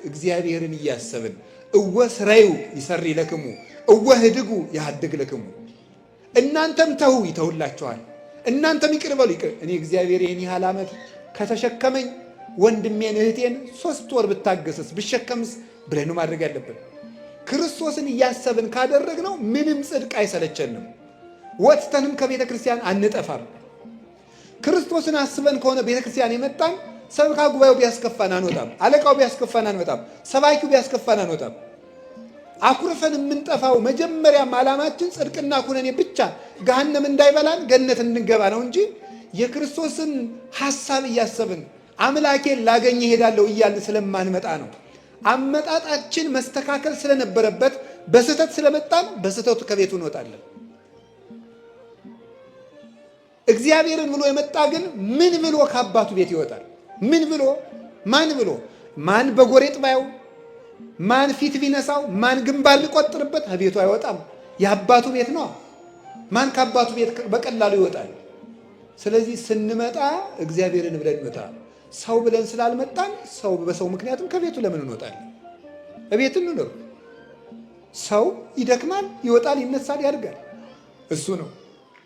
እግዚአብሔርን እያሰብን እወ ስራዩ ይሰሪ ለክሙ እወ ህድጉ ያህድግ ለክሙ። እናንተም ተው ይተውላችኋል፣ እናንተም ይቅር በሉ ይቅር። እኔ እግዚአብሔር ይህን ያህል ዓመት ከተሸከመኝ ወንድሜን እህቴን 3 ወር ብታገሰስ ብሸከምስ ብለን ማድረግ ያለብን። ክርስቶስን እያሰብን ካደረግነው ምንም ጽድቅ አይሰለቸንም፣ ወጥተንም ከቤተ ክርስቲያን አንጠፋም። ክርስቶስን አስበን ከሆነ ቤተ ክርስቲያን የመጣን ሰብካ ጉባኤው ቢያስከፋን አንወጣም፣ አለቃው ቢያስከፋን አንወጣም፣ ሰባኪው ቢያስከፋን አንወጣም። አኩርፈን የምንጠፋው መጀመሪያም ዓላማችን ጽድቅና ኩነኔ ብቻ ገሃነም እንዳይበላን ገነት እንገባ ነው እንጂ የክርስቶስን ሐሳብ እያሰብን አምላኬን ላገኝ እሄዳለሁ እያልን ስለማንመጣ ነው። አመጣጣችን መስተካከል ስለነበረበት በስህተት ስለመጣን በስህተቱ ከቤቱ እንወጣለን። እግዚአብሔርን ብሎ የመጣ ግን ምን ብሎ ከአባቱ ቤት ይወጣል? ምን ብሎ ማን ብሎ ማን በጎሬጥ ባየው ማን ፊት ቢነሳው ማን ግንባር ሊቆጥርበት ከቤቱ አይወጣም። የአባቱ ቤት ነው። ማን ከአባቱ ቤት በቀላሉ ይወጣል? ስለዚህ ስንመጣ እግዚአብሔርን ብለን እንመጣ። ሰው ብለን ስላልመጣን ሰው በሰው ምክንያትም ከቤቱ ለምን እንወጣለን? እቤት እንኖር። ሰው ይደክማል፣ ይወጣል፣ ይነሳል፣ ያድጋል። እሱ ነው።